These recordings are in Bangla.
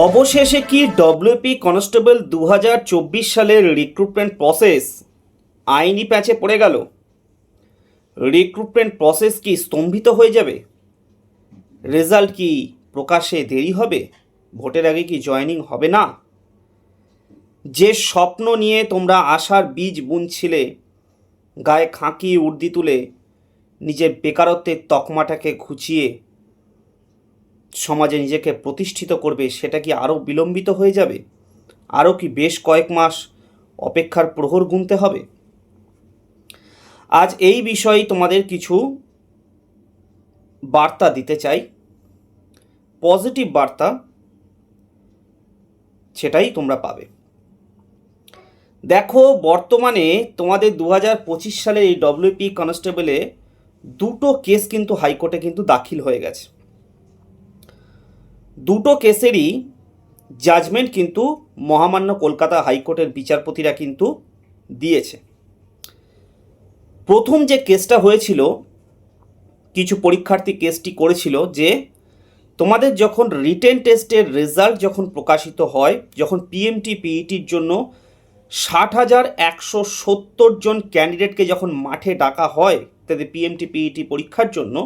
অবশেষে কি ডব্লিউপি কনস্টেবল 2024 সালের রিক্রুটমেন্ট প্রসেস আইনি প্যাচে পড়ে গেল? রিক্রুটমেন্ট প্রসেস কি স্তম্ভিত হয়ে যাবে? রেজাল্ট কি প্রকাশে দেরি হবে? ভোটের আগে কি জয়েনিং হবে না? যে স্বপ্ন নিয়ে তোমরা আশার বীজ বুনছিলে, গায়ে খাঁকি উর্দি তুলে নিজের বেকারত্বের তকমাটাকে ঘুচিয়ে সমাজে নিজেকে প্রতিষ্ঠিত করবে, সেটা কি আরও বিলম্বিত হয়ে যাবে? আরও কি বেশ কয়েক মাস অপেক্ষার প্রহর গুনতে হবে? আজ এই বিষয়ে তোমাদের কিছু বার্তা দিতে চাই, পজিটিভ বার্তা, সেটাই তোমরা পাবে। দেখো, বর্তমানে তোমাদের 2025 সালে এই ডব্লিউপি কনস্টেবলে দুটো কেস কিন্তু হাইকোর্টে কিন্তু দাখিল হয়ে গেছে। দুটো কেসেরই জাজমেন্ট কিন্তু মহামান্য কলকাতা হাইকোর্টের বিচারপতিরা কিন্তু দিয়েছে। প্রথম যে কেসটা হয়েছিল, কিছু পরীক্ষার্থী কেসটি করেছিল যে তোমাদের যখন রিটেন টেস্টের রেজাল্ট যখন প্রকাশিত হয়, যখন পিএমটি পিইটির জন্য 60,170 জন ক্যান্ডিডেটকে যখন মাঠে ডাকা হয় তাদের পিএমটি পিইটি পরীক্ষার জন্য,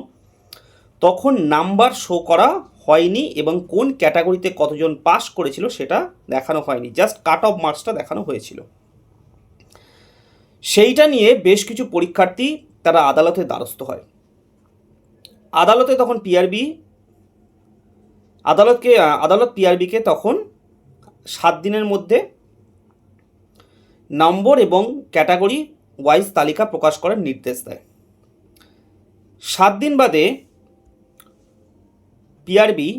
তখন নাম্বার শো করা হয়নি এবং কোন ক্যাটাগরিতে কতজন পাস করেছিল সেটা দেখানো হয়নি, জাস্ট কাট অফ মার্কসটা দেখানো হয়েছিল। সেইটা নিয়ে বেশ কিছু পরীক্ষার্থী তারা আদালতে দ্বারস্থ হয়। আদালতে তখন আদালত পিআরবিকে তখন 7 দিনের মধ্যে নম্বর এবং ক্যাটাগরি ওয়াইজ তালিকা প্রকাশ করার নির্দেশ দেয়। 7 দিন বাদে পিআরবি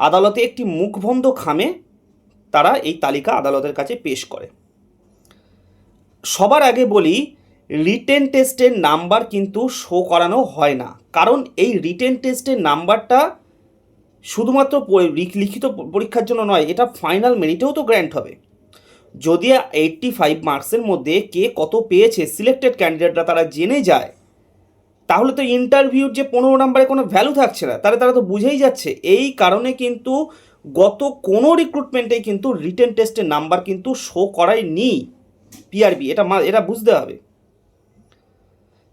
আদালতে একটি মুখবন্ধ খামে তারা এই তালিকা আদালতের কাছে পেশ করে। সবার আগে বলি, রিটেন টেস্টের নাম্বার কিন্তু শো করানো হয় না, কারণ এই রিটেন টেস্টের নাম্বারটা শুধুমাত্র লিখিত পরীক্ষার জন্য নয়, এটা ফাইনাল মেরিটেও তো গ্র্যান্ট হবে। যদি 85 মার্কসের মধ্যে কে কত পেয়েছে সিলেক্টেড ক্যান্ডিডেটরা তারা জেনে যায়, তাহলে তো ইন্টারভিউর যে 15 নম্বরে কোনো ভ্যালু থাকছে না, তারা তো বুঝেই যাচ্ছে। এই কারণে কিন্তু গত কোনো রিক্রুটমেন্টেই কিন্তু রিটেন টেস্টের নাম্বার কিন্তু শো করায়নি পিআরবি, এটা বুঝতে হবে।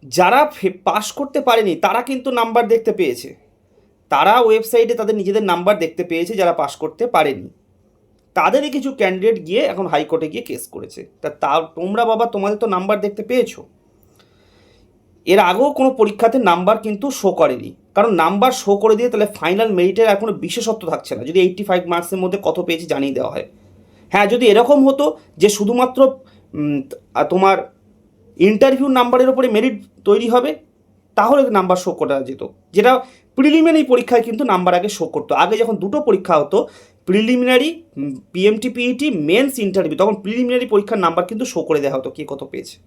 যারা পাস করতে পারেনি তারা কিন্তু নাম্বার দেখতে পেয়েছে, তারা ওয়েবসাইটে তাদের নিজেদের নাম্বার দেখতে পেয়েছে। যারা পাস করতে পারেনি তাদেরই কিছু ক্যান্ডিডেট গিয়ে এখন হাইকোর্টে গিয়ে কেস করেছে। তোমরা বাবা, তোমাদের তো নাম্বার দেখতে পেয়েছো। এর আগেও কোনো পরীক্ষাতে নাম্বার কিন্তু শো করেনি, কারণ নাম্বার শো করে দিয়ে তাহলে ফাইনাল মেরিটের আর কোনো বিশেষত্ব থাকছে না। যদি 85 মার্কসের মধ্যে কত পেয়েছে জানিয়ে দেওয়া হয়। হ্যাঁ, যদি এরকম হতো যে শুধুমাত্র তোমার ইন্টারভিউ নাম্বারের ওপরে মেরিট তৈরি হবে, তাহলে নাম্বার শো করা যেত। যেটা প্রিলিমিনারি পরীক্ষায় কিন্তু নাম্বার আগে শো করতো। আগে যখন দুটো পরীক্ষা হতো, preliminary PMT PET mains interview, তখন প্রিলিমিনারি পরীক্ষার নাম্বার কিন্তু শো করে দেওয়া হতো কে কত পেয়েছে,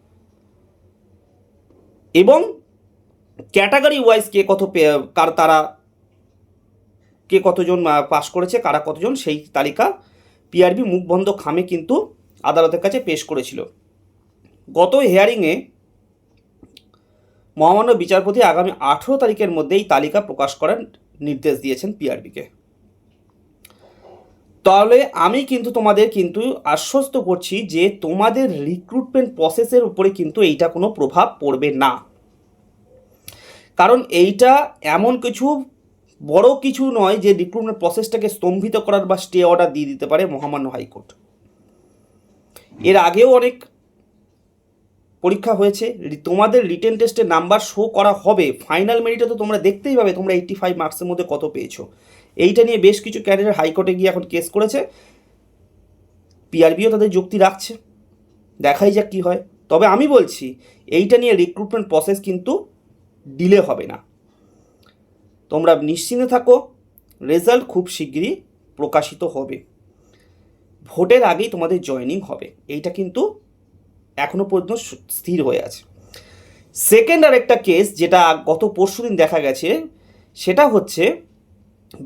এবং ক্যাটাগরি ওয়াইজ কে কতজন পাস করেছে, কারা কতজন, সেই তালিকা পিআরবি মুখবন্ধ খামে কিন্তু আদালতের কাছে পেশ করেছিল। গত হিয়ারিংয়ে মহামান্য বিচারপতি আগামী 18 তারিখের মধ্যে এই তালিকা প্রকাশ করার নির্দেশ দিয়েছেন পিআরবিকে। তাহলে আমি কিন্তু তোমাদের কিন্তু আশ্বস্ত করছি যে তোমাদের রিক্রুটমেন্ট প্রসেসের উপরে কিন্তু এইটা কোনো প্রভাব পড়বে না, কারণ এইটা এমন কিছু বড় কিছু নয় যে রিক্রুটমেন্ট প্রসেসটাকে স্তম্ভিত করার বা স্টে অর্ডার দিয়ে দিতে পারে মহামান্য হাইকোর্ট। এর আগেও অনেক পরীক্ষা হয়েছে, তোমাদের রিটেন টেস্টের নাম্বার শো করা হবে, ফাইনাল মেরিটে তো তোমরা দেখতেই পাবে তোমরা 85 মার্কসের মধ্যে কত পেয়েছো। এইটা নিয়ে বেশ কিছু ক্যান্ডিডেট হাইকোর্টে গিয়ে এখন কেস করেছে। পিআরবিও তাদের যুক্তি রাখছে, দেখাই যাক কী হয়। তবে আমি বলছি, এইটা নিয়ে রিক্রুটমেন্ট প্রসেস কিন্তু ডিলে হবে না, তোমরা নিশ্চিন্তে থাকো। রেজাল্ট খুব শিগগিরই প্রকাশিত হবে, ভোটের আগেই তোমাদের জয়েনিং হবে, এইটা কিন্তু এখনো পর্যন্ত স্থির হয়ে আছে। সেকেন্ড আরেকটা কেস যেটা গত পরশুদিন দেখা গেছে, সেটা হচ্ছে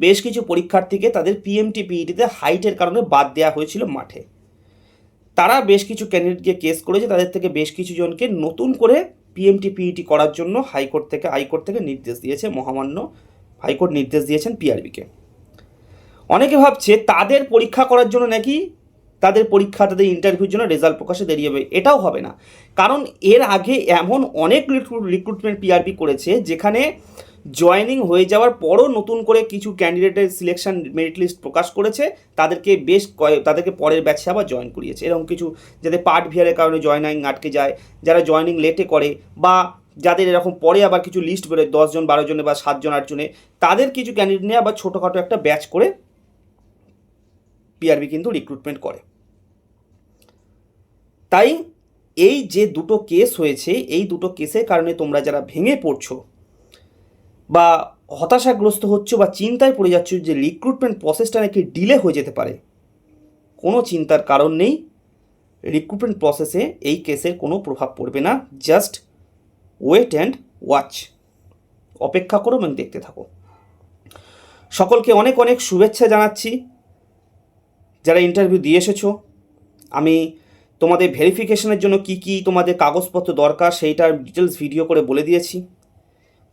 বেশ কিছু পরীক্ষার্থীকে তাদের পিএমটি পিইটিতে হাইটের কারণে বাদ দেওয়া হয়েছিল মাঠে। তারা বেশ কিছু ক্যান্ডিডেটকে কেস করেছে, তাদের থেকে বেশ কিছু জনকে নতুন করে পিএমটি পিইটি করার জন্য হাইকোর্ট থেকে নির্দেশ দিয়েছে মহামান্য হাইকোর্ট, নির্দেশ দিয়েছেন পিআরবিকে। অনেকে ভাবছে তাদের পরীক্ষা করার জন্য নাকি তাদের ইন্টারভিউর জন্য রেজাল্ট প্রকাশে দেরি হবে। এটাও হবে না, কারণ এর আগে এমন অনেক রিক্রুটমেন্ট পিআরপি করেছে যেখানে জয়েনিং হয়ে যাওয়ার পরও নতুন করে কিছু ক্যান্ডিডেটের সিলেকশন মেরিট লিস্ট প্রকাশ করেছে, তাদেরকে পরের ব্যাচে আবার জয়েন করিয়েছে। এরকম কিছু যাদের পার্ট ভিয়ারের কারণে জয়েনিং আটকে যায়, যারা জয়েনিং লেটে করে, বা যাদের এরকম পরে আবার কিছু লিস্ট বেরোয় 10 জন 12 জনে বা 7 জন 8 জনে, তাদের কিছু ক্যান্ডিডেট নিয়ে আবার ছোটোখাটো একটা ব্যাচ করে পিআরবি কিন্তু রিক্রুটমেন্ট করে। তাই এই যে দুটো কেস হয়েছে, এই দুটো কেসের কারণে তোমরা যারা ভেঙে পড়ছো বা হতাশাগ্রস্ত হচ্ছ বা চিন্তায় পড়ে যাচ্ছ যে রিক্রুটমেন্ট প্রসেসটা নাকি ডিলে হয়ে যেতে পারে, কোনো চিন্তার কারণ নেই। রিক্রুটমেন্ট প্রসেসে এই কেসের কোনো প্রভাব পড়বে না। জাস্ট ওয়েট অ্যান্ড ওয়াচ, অপেক্ষা করো এবং দেখতে থাকো। সকলকে অনেক অনেক শুভেচ্ছা জানাচ্ছি যারা ইন্টারভিউ দিয়ে এসেছো। আমি তোমাদের ভেরিফিকেশনের জন্য কি কি তোমাদের কাগজপত্র দরকার সেইটার ডিটেলস ভিডিও করে বলে দিয়েছি।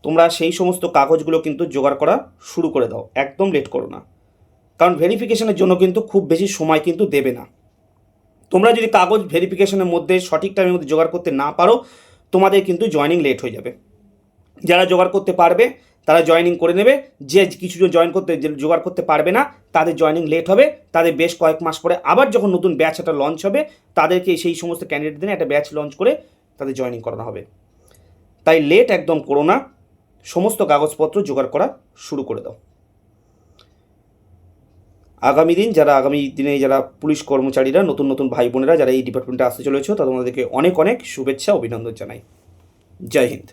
তোমরা সেই সমস্ত কাগজগুলো কিন্তু জোগাড় করা শুরু করে দাও, একদম লেট করো না, কারণ ভেরিফিকেশনের জন্য কিন্তু খুব বেশি সময় কিন্তু দেবে না। তোমরা যদি কাগজ ভেরিফিকেশনের মধ্যে সঠিক টাইমের মধ্যে জোগাড় করতে না পারো, তোমাদের কিন্তু জয়েনিং লেট হয়ে যাবে। যারা জোগাড় করতে পারবে তারা জয়েনিং করে নেবে, যে কিছুজন জোগাড় করতে পারবে না তাদের জয়েনিং লেট হবে। তাদের বেশ কয়েক মাস পরে আবার যখন নতুন ব্যাচ একটা লঞ্চ হবে, তাদেরকে সেই সমস্ত ক্যান্ডিডেটদের একটা ব্যাচ লঞ্চ করে তাদের জয়েনিং করানো হবে। তাই লেট একদম করো না, সমস্ত কাগজপত্র জোগাড় করা শুরু করে দাও। আগামী দিনে যারা পুলিশ কর্মচারীরা, নতুন নতুন ভাই বোনেরা যারা এই ডিপার্টমেন্টে আসতে চলেছ, তোমাদেরকে অনেক অনেক শুভেচ্ছা অভিনন্দন জানাই। জয় হিন্দ।